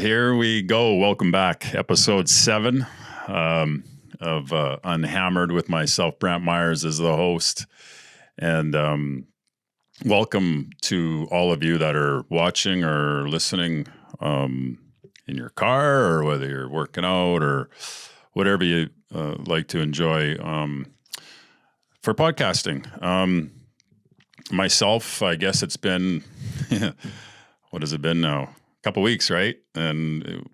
here we go. Welcome back. Episode 7 of UnHammered with myself, Brantt Myhres, as the host. And welcome to all of you that are watching or listening in your car, or whether you're working out or whatever you like to enjoy for podcasting. Myself, I guess it's been, what has it been now? Couple weeks, right? And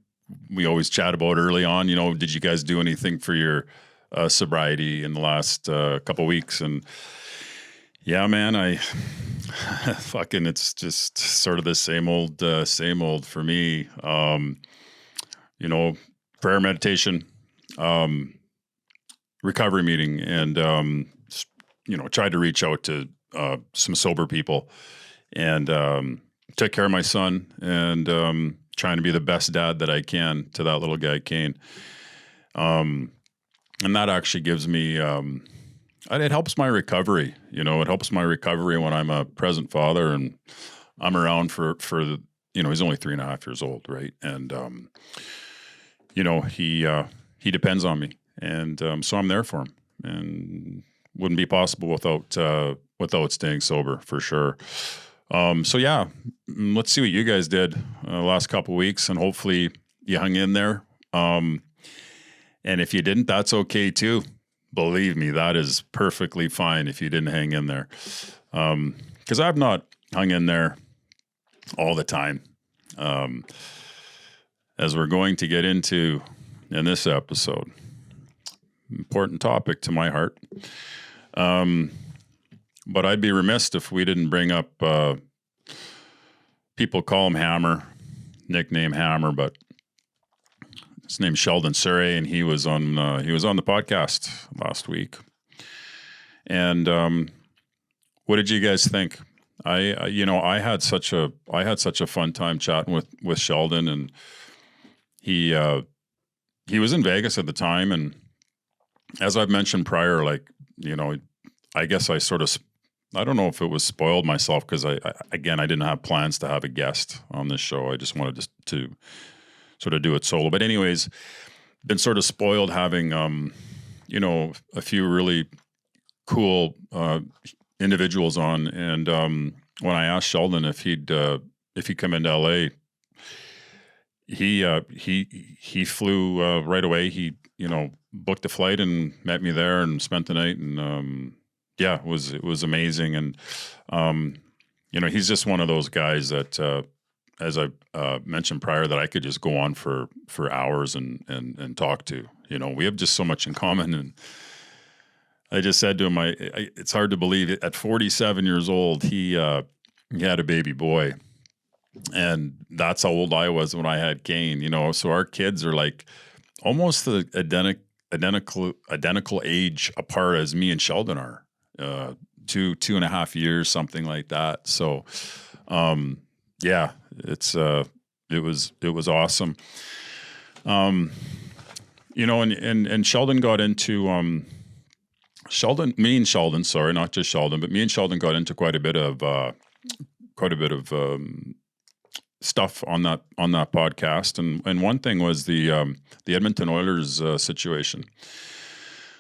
we always chat about early on, did you guys do anything for your sobriety in the last couple weeks? And yeah, man, I fucking, it's just sort of the same old for me. Prayer, meditation, recovery meeting, and tried to reach out to some sober people, and took care of my son, and trying to be the best dad that I can to that little guy, Kane. And that actually gives me, it helps my recovery. It helps my recovery when I'm a present father and I'm around for the, he's only 3.5 years old, right? And, he depends on me. And so I'm there for him, and wouldn't be possible without staying sober, for sure. So yeah, let's see what you guys did the last couple of weeks, and hopefully you hung in there. And if you didn't, that's okay too. Believe me, that is perfectly fine if you didn't hang in there. Because I've not hung in there all the time. As we're going to get into in this episode, important topic to my heart. But I'd be remiss if we didn't bring up, people call him Hammer, nickname Hammer, but his name's Sheldon Souray, and he was on the podcast last week. And what did you guys think? I had such a fun time chatting with Sheldon, and he was in Vegas at the time, and as I've mentioned prior, I guess I don't know if it was spoiled myself, because I didn't have plans to have a guest on this show. I just wanted to sort of do it solo. But anyways, been sort of spoiled having, a few really cool individuals on. And when I asked Sheldon if he'd come into LA, he flew right away. He booked a flight and met me there and spent the night, and yeah, it was amazing. And he's just one of those guys that, as I mentioned prior, that I could just go on for hours and talk to. We have just so much in common. And I just said to him, it's hard to believe it. At 47 years old, he had a baby boy, and that's how old I was when I had Kane. So our kids are like almost the identical age apart as me and Sheldon are. 2.5 years, something like that. So, yeah, it was awesome. And Sheldon got into, me and Sheldon, sorry, not just Sheldon, but me and Sheldon got into quite a bit of stuff on that podcast. And one thing was the Edmonton Oilers situation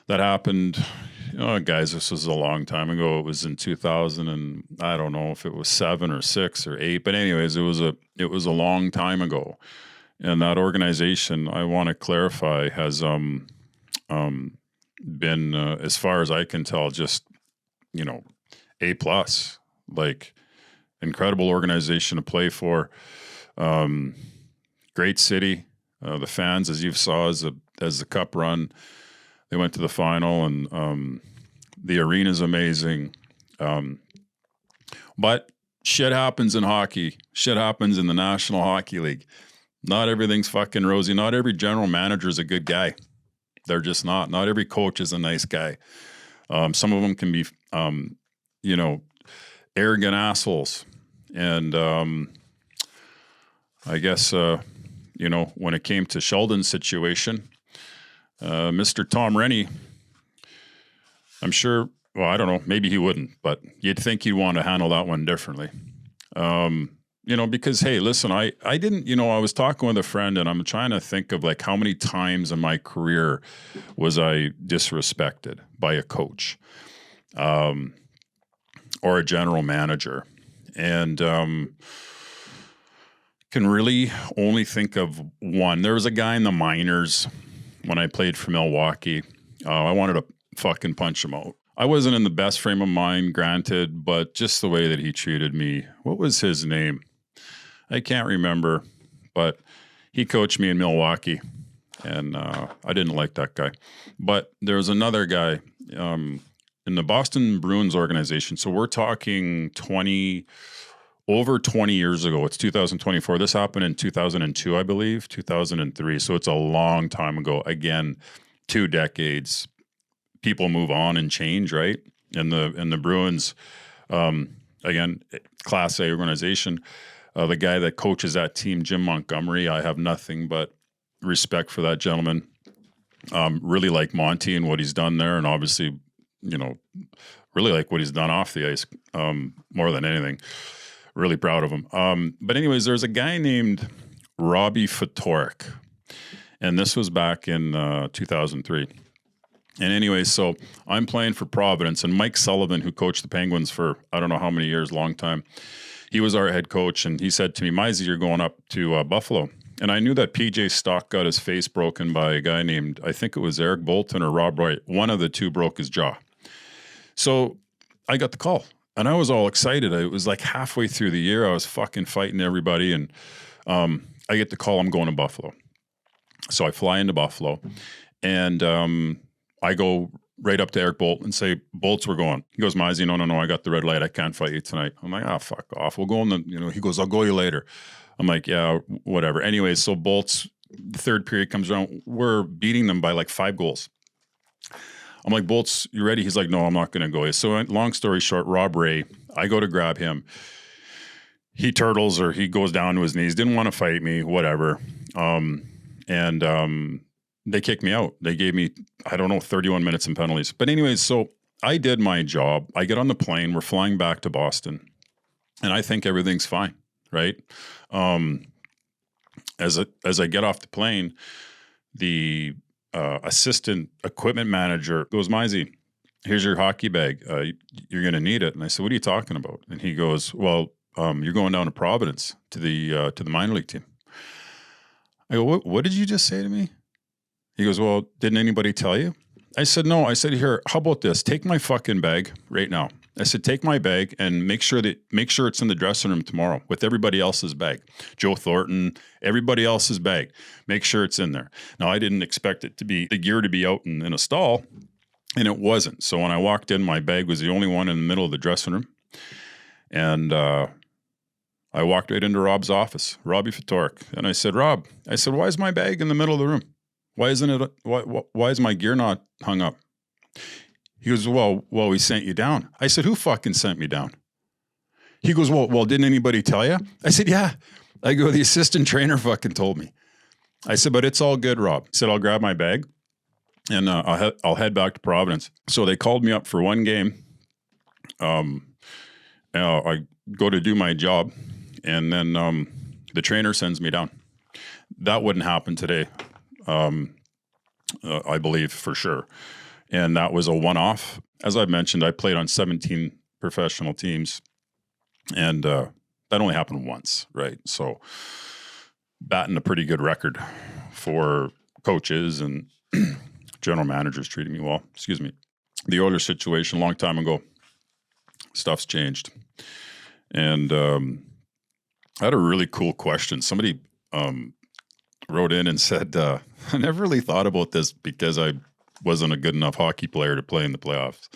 that happened. Guys, this was a long time ago. It was in 2000, and I don't know if it was 7 or 6 or 8, but anyways, it was a long time ago. And that organization, I want to clarify, has been, as far as I can tell, just A+, like incredible organization to play for. Great city. The fans, as you saw, as the cup run. They went to the final, and the arena's amazing. But shit happens in hockey. Shit happens in the National Hockey League. Not everything's fucking rosy. Not every general manager is a good guy. They're just not. Not every coach is a nice guy. Some of them can be, arrogant assholes. And I guess, when it came to Sheldon's situation, Mr. Tom Rennie, I'm sure, well, I don't know, maybe he wouldn't, but you'd think he'd want to handle that one differently. Because, hey, listen, I didn't, I was talking with a friend and I'm trying to think of like how many times in my career was I disrespected by a coach or a general manager. And can really only think of one. There was a guy in the minors when I played for Milwaukee. I wanted to fucking punch him out. I wasn't in the best frame of mind, granted, but just the way that he treated me. What was his name? I can't remember, but he coached me in Milwaukee, and I didn't like that guy. But there was another guy in the Boston Bruins organization. So we're talking over 20 years ago. It's 2024. This happened in 2002, I believe, 2003. So it's a long time ago. Again, 2 decades. People move on and change, right? And the Bruins, again, Class A organization. The guy that coaches that team, Jim Montgomery, I have nothing but respect for that gentleman. Really like Monty and what he's done there, and obviously, really like what he's done off the ice more than anything. Really proud of him. But anyways, there's a guy named Robbie Ftorek, and this was back in 2003. And anyway, so I'm playing for Providence, and Mike Sullivan, who coached the Penguins for I don't know how many years, long time, he was our head coach, and he said to me, Myhres, you're going up to Buffalo. And I knew that PJ Stock got his face broken by a guy named, I think it was Eric Bolton or Rob Wright. One of the two broke his jaw. So I got the call, and I was all excited. It was like halfway through the year. I was fucking fighting everybody, and I get the call, I'm going to Buffalo. So I fly into Buffalo, and I go right up to Eric Bolt and say, Bolts, we're going. He goes, Myhres, no, I got the red light. I can't fight you tonight. I'm like, fuck off. We'll go in the, he goes, I'll go you later. I'm like, yeah, whatever. Anyway, so Bolts, the third period comes around. We're beating them by like 5 goals. I'm like, Bolts, you ready? He's like, no, I'm not going to go. So long story short, Rob Ray, I go to grab him. He turtles or he goes down to his knees, didn't want to fight me, whatever. They kicked me out. They gave me, 31 minutes in penalties. But anyways, so I did my job. I get on the plane. We're flying back to Boston. And I think everything's fine, right? As I get off the plane, the assistant equipment manager goes, Myhres, here's your hockey bag. You're going to need it. And I said, what are you talking about? And he goes, well, you're going down to Providence to the minor league team. I go, what did you just say to me? He goes, well, didn't anybody tell you? I said, no. I said, here, how about this? Take my fucking bag right now. I said, take my bag and make sure it's in the dressing room tomorrow with everybody else's bag. Joe Thornton, everybody else's bag. Make sure it's in there. Now, I didn't expect it to be the gear to be out in a stall, and it wasn't. So when I walked in, my bag was the only one in the middle of the dressing room. And I walked right into Rob's office, Robbie Ftorek. And I said, Rob, why is my bag in the middle of the room? Why isn't it? Why is my gear not hung up? He goes, well, we sent you down. I said, who fucking sent me down? He goes, well, didn't anybody tell you? I said, yeah. I go, the assistant trainer fucking told me. I said, but it's all good, Rob. He said, I'll grab my bag and I'll head back to Providence. So they called me up for one game. I go to do my job, and then the trainer sends me down. That wouldn't happen today. I believe for sure. And that was a one-off. As I've mentioned, I played on 17 professional teams, and that only happened once, right? So batting a pretty good record for coaches and general managers treating me well. Excuse me. The Oilers situation, a long time ago, stuff's changed. And I had a really cool question. Somebody wrote in and said, I never really thought about this because I wasn't a good enough hockey player to play in the playoffs.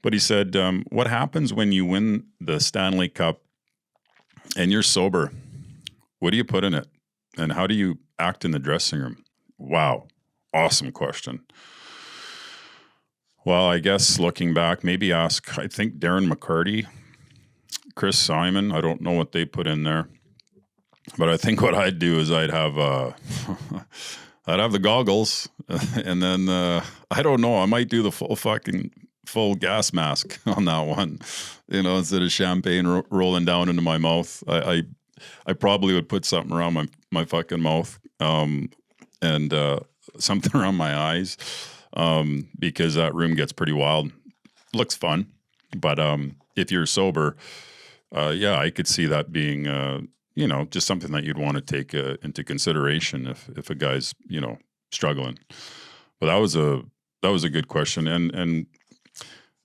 But he said, what happens when you win the Stanley Cup and you're sober? What do you put in it? And how do you act in the dressing room? Wow. Awesome question. Well, I guess looking back, maybe ask, I think Darren McCarty, Chris Simon. I don't know what they put in there. But I think what I'd do is I'd have I'd have the goggles, and then I don't know. I might do the full fucking full gas mask on that one. Instead of champagne rolling down into my mouth, I probably would put something around my fucking mouth, and something around my eyes, because that room gets pretty wild. Looks fun, but if you're sober, I could see that being just something that you'd want to take into consideration if a guy's struggling. But that was a good question, and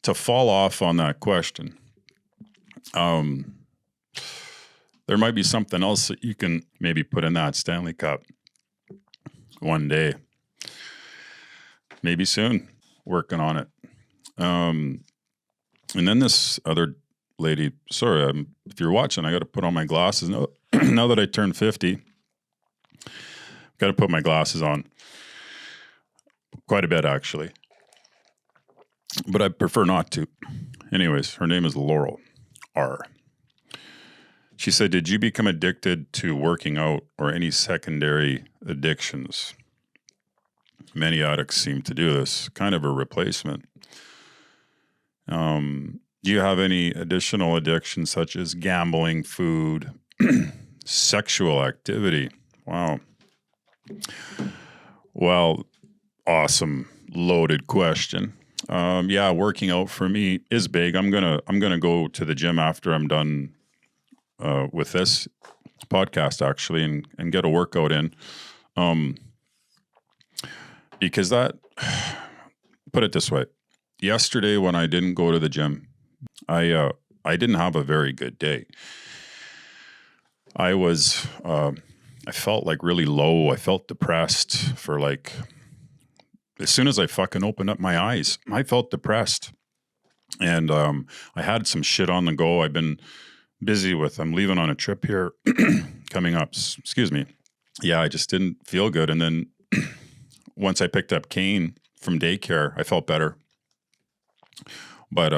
to fall off on that question, there might be something else that you can maybe put in that Stanley Cup one day, maybe soon. Working on it. And then this other lady, sorry, if you're watching, I got to put on my glasses. Now that I turned 50, got to put my glasses on quite a bit, actually. But I prefer not to. Anyways, her name is Laurel R. She said, did you become addicted to working out or any secondary addictions? Many addicts seem to do this, kind of a replacement. Do you have any additional addictions such as gambling, food, sexual activity? Wow. Well, awesome, loaded question. Working out for me is big. I'm gonna go to the gym after I'm done with this podcast, actually, and get a workout in. Because that, put it this way, yesterday when I didn't go to the gym, I didn't have a very good day. I felt like really low. I felt depressed for as soon as I fucking opened up my eyes, I felt depressed. And I had some shit on the go. I've been busy I'm leaving on a trip here coming up. Excuse me. Yeah, I just didn't feel good. And then once I picked up Kane from daycare, I felt better. But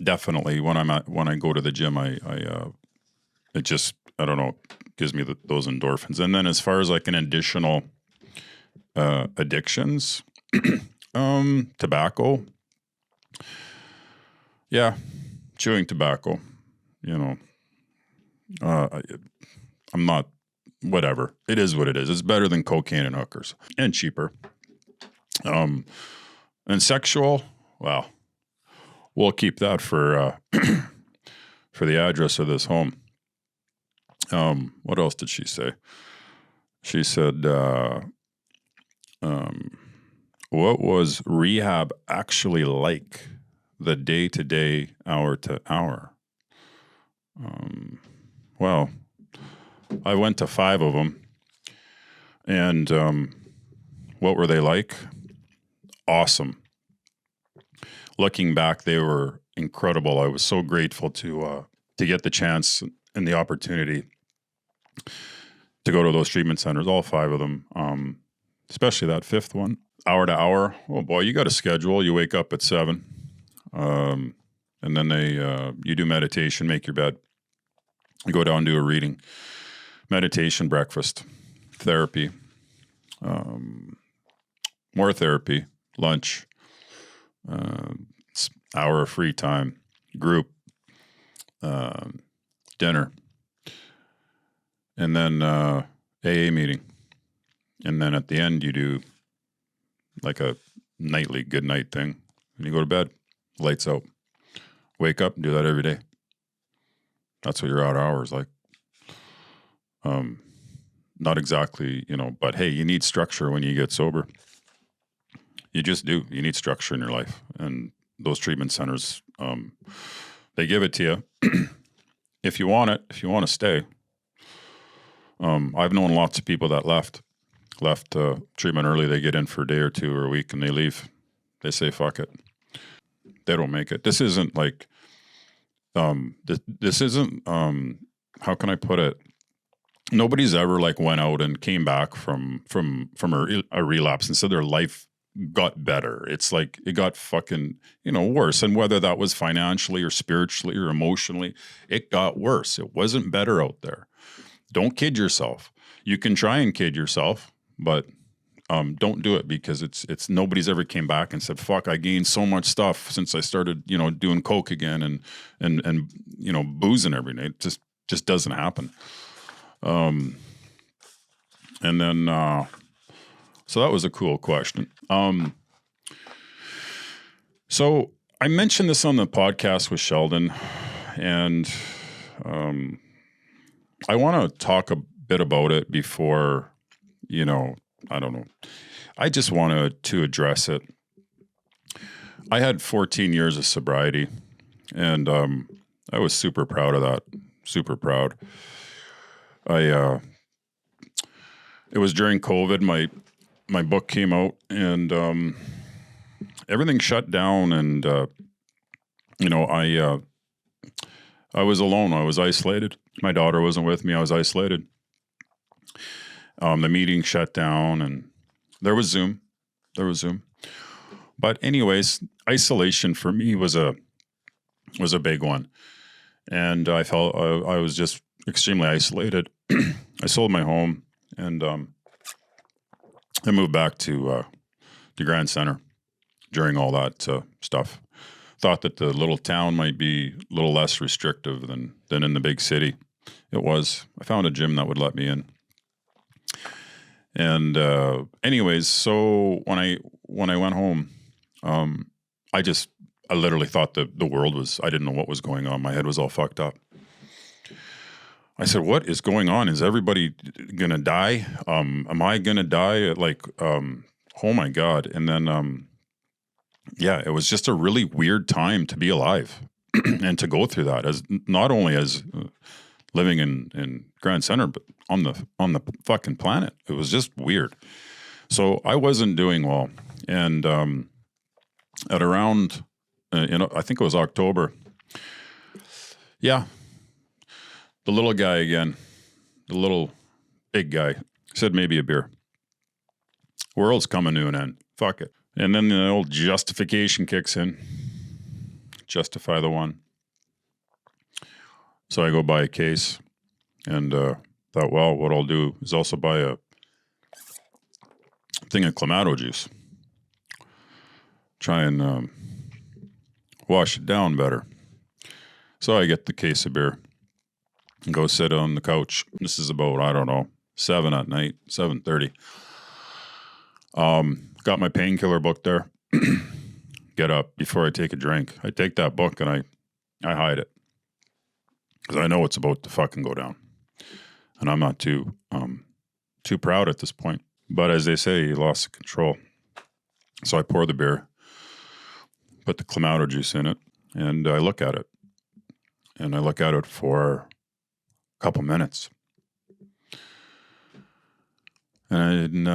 definitely when I go to the gym, it just, I don't know, gives me those endorphins. And then as far as an additional addictions, tobacco. Yeah, chewing tobacco. I'm not, whatever. It is what it is. It's better than cocaine and hookers, and cheaper. And sexual, well, we'll keep that for the address of this home. What else did she say? She said, what was rehab actually like, the day-to-day, hour-to-hour? Well, I went to 5 of them, and what were they like? Awesome. Looking back, they were incredible. I was so grateful to get the chance and the opportunity to go to those treatment centers, all 5 of them, especially that 5th one. Hour to hour, oh boy, you got a schedule. You wake up at 7, and then you do meditation, make your bed, you go down, do a reading, meditation, breakfast, therapy, more therapy, lunch, hour of free time, group, dinner, and then AA meeting. And then at the end, you do a nightly good night thing. And you go to bed, lights out. Wake up and do that every day. That's what your outer hours like. Not exactly, but hey, you need structure when you get sober. You just do. You need structure in your life. And those treatment centers, they give it to you. If you want it, if you want to stay. I've known lots of people that left treatment early. They get in for a day or 2 or a week and they leave. They say, fuck it. They don't make it. This isn't this isn't, how can I put it? Nobody's ever went out and came back from a relapse and said their life got better. It's it got fucking, worse. And whether that was financially or spiritually or emotionally, it got worse. It wasn't better out there. Don't kid yourself. You can try and kid yourself, but don't do it, because it's nobody's ever came back and said, fuck, I gained so much stuff since I started, doing coke again and boozing every night. It just doesn't happen. And then, so that was a cool question. So I mentioned this on the podcast with Sheldon, and I want to talk a bit about it before, I don't know. I just wanted to address it. I had 14 years of sobriety, and I was super proud of that. Super proud. It was during COVID. My book came out, and everything shut down, and I was alone. I was isolated. My daughter wasn't with me. I was isolated. The meeting shut down, and there was Zoom. But anyways, isolation for me was a big one. And I felt I was just extremely isolated. I sold my home, and I moved back to Grand Center during all that stuff. Thought that the little town might be a little less restrictive than in the big city. It was. I found a gym that would let me in. And anyways, so when I went home, I literally thought that the world was, I didn't know what was going on. My head was all fucked up. I said, what is going on? Is everybody going to die? Am I going to die? Oh my God. And then, it was just a really weird time to be alive and to go through that, as not only as living in Grand Center, but on the fucking planet. It was just weird. So I wasn't doing well. And at around, I think it was October. Yeah. The little guy again, the little big guy, said maybe a beer. World's coming to an end. Fuck it. And then the old justification kicks in. Justify the one. So I go buy a case, and thought, well, what I'll do is also buy a thing of Clamato juice. Try and wash it down better. So I get the case of beer and go sit on the couch. This is about, 7 at night, 7:30. Got my painkiller book there. Get up before I take a drink. I take that book and I hide it, because I know it's about to fucking go down. And I'm not too proud at this point. But as they say, you lost control. So I pour the beer, put the Clamato juice in it, and I look at it. And I look at it for a couple minutes. And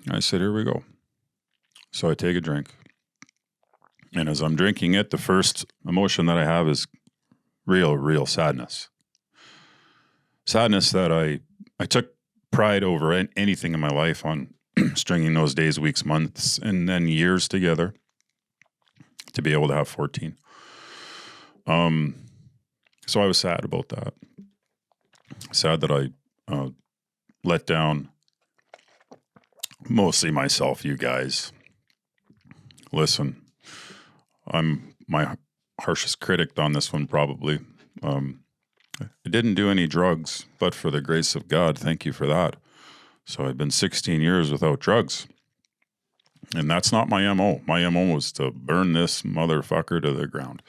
I said, here we go. So I take a drink. And as I'm drinking it, the first emotion that I have is real sadness. Sadness that I took pride over anything in my life on stringing those days, weeks, months, and then years together to be able to have 14. So I was sad about that. Sad that I let down mostly myself, you guys. Listen, I'm my harshest critic on this one, probably. I didn't do any drugs, but for the grace of God, thank you for that. So I've been 16 years without drugs. And that's not my MO. My MO was to burn this motherfucker to the ground.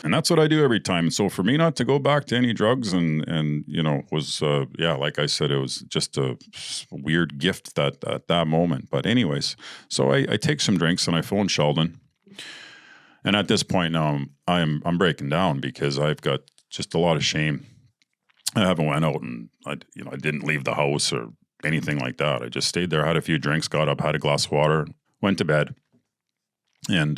And that's what I do every time. So for me not to go back to any drugs and was, like I said, it was just a weird gift at that moment. But anyways, so I take some drinks and I phone Sheldon. And at this point now, I'm breaking down because I've got just a lot of shame. I haven't went out and I didn't leave the house or anything like that. I just stayed there, had a few drinks, got up, had a glass of water, went to bed. And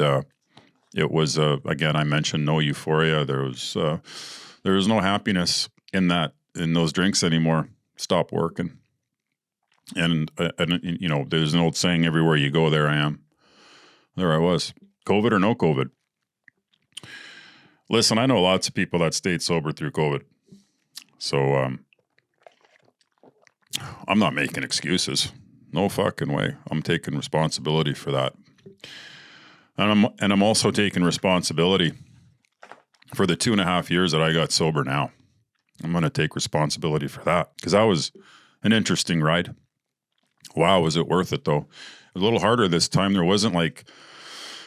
it was, again, I mentioned no euphoria. There was no happiness in those drinks anymore. Stopped working. And there's an old saying, everywhere you go, there I am. There I was. COVID or no COVID. Listen, I know lots of people that stayed sober through COVID. So I'm not making excuses. No fucking way. I'm taking responsibility for that. And I'm also taking responsibility for the 2.5 years that I got sober now. I'm going to take responsibility for that because that was an interesting ride. Wow, was it worth it though? A little harder this time. There wasn't like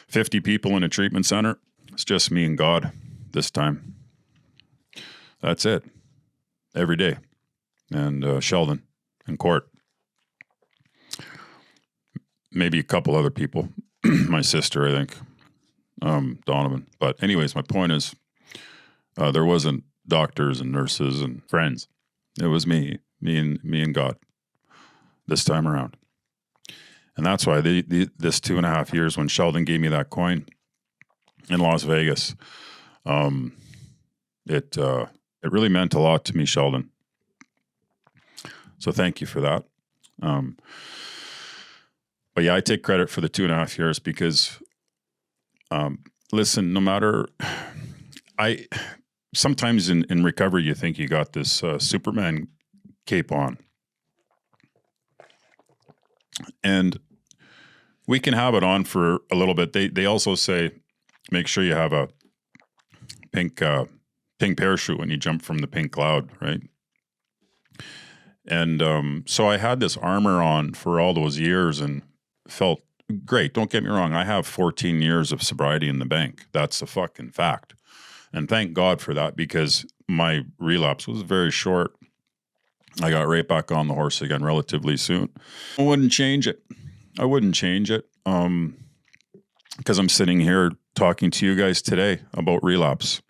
50 people in a treatment center. It's just me and God this time. That's it. Every day. And Sheldon and Cort. Maybe a couple other people. My sister, I think. Donovan. But anyways, my point is there wasn't doctors and nurses and friends. It was me and God this time around. And that's why this 2.5 years when Sheldon gave me that coin in Las Vegas, it really meant a lot to me, Sheldon. So thank you for that. But yeah, I take credit for the 2.5 years because, listen, no matter, sometimes in recovery, you think you got this Superman cape on. And we can have it on for a little bit. They also say, make sure you have a pink parachute when you jump from the pink cloud, right? And so I had this armor on for all those years and felt great. Don't get me wrong. I have 14 years of sobriety in the bank. That's a fucking fact. And thank God for that because my relapse was very short. I got right back on the horse again relatively soon. I wouldn't change it. Because I'm sitting here talking to you guys today about relapse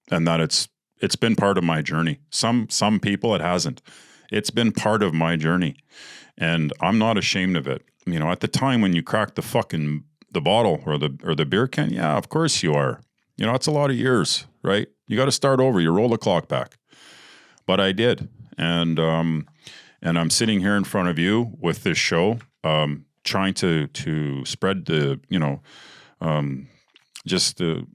and that it's been part of my journey. Some people it hasn't. It's been part of my journey and I'm not ashamed of it. You know, at the time when you crack the bottle or the beer can, yeah, of course you are. You know, it's a lot of years, right? You got to start over. You roll the clock back. But I did. And I'm sitting here in front of you with this show, trying to spread the, you know, just the,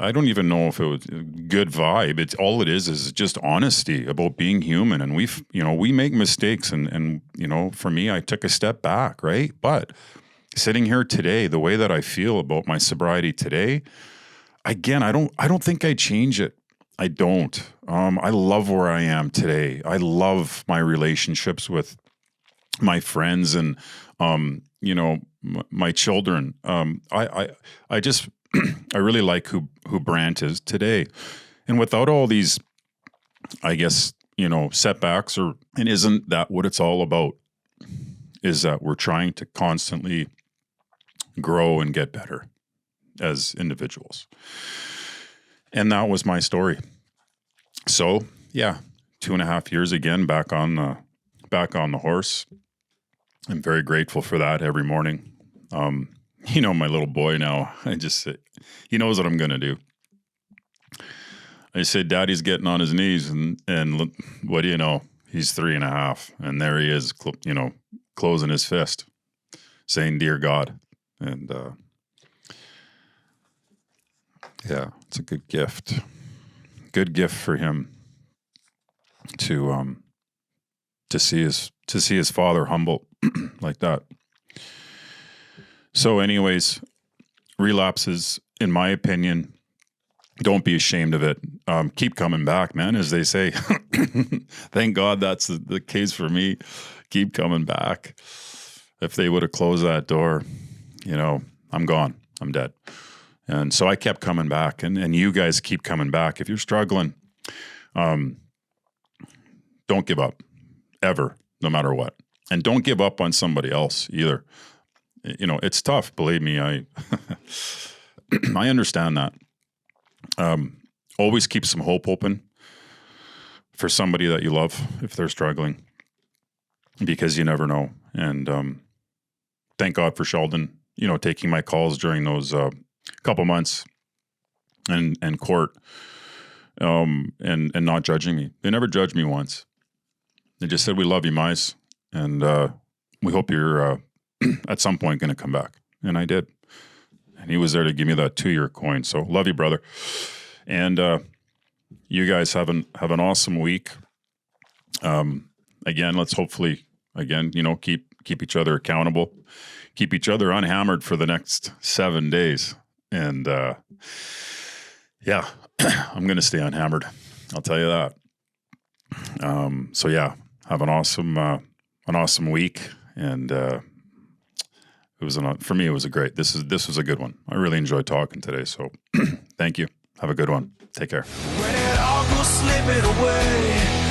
I don't even know if it was a good vibe. It's all it is just honesty about being human. And we make mistakes and, you know, for me, I took a step back, right? But sitting here today, the way that I feel about my sobriety today, again, I don't think I change it. I don't. I love where I am today. I love my relationships with my friends and, you know, my children. I just, I really like who Brantt is today. And without all these, I guess, you know, setbacks and isn't that what it's all about? Is that we're trying to constantly grow and get better as individuals. And that was my story. So yeah, 2.5 years again, back on the horse. I'm very grateful for that every morning. You know, my little boy now, he knows what I'm going to do. I said, Daddy's getting on his knees and look, what do you know? He's 3.5 and there he is, you know, closing his fist saying, Dear God. And, yeah, it's a good gift. Good gift for him to see his father humble like that. So anyways, relapses, in my opinion, don't be ashamed of it. Keep coming back, man, as they say. Thank God that's the case for me. Keep coming back. If they would have closed that door, you know, I'm gone. I'm dead. And so I kept coming back, and you guys keep coming back. If you're struggling, don't give up, ever, no matter what. And don't give up on somebody else either. You know, it's tough, believe me. I understand that. Always keep some hope open for somebody that you love if they're struggling, because you never know. And thank God for Sheldon, you know, taking my calls during those couple months and Cort, and not judging me. They never judged me once. They just said, we love you, Myhres, and we hope you're at some point going to come back. And I did. And he was there to give me that 2-year coin. So love you, brother. And you guys have an awesome week. Again, let's hopefully, you know, keep keep each other accountable, keep each other unhammered for the next 7 days. And yeah, I'm going to stay unhammered. I'll tell you that. So yeah, have an awesome week. And for me, it was this was a good one. I really enjoyed talking today. So thank you. Have a good one. Take care. When it all goes slipping away.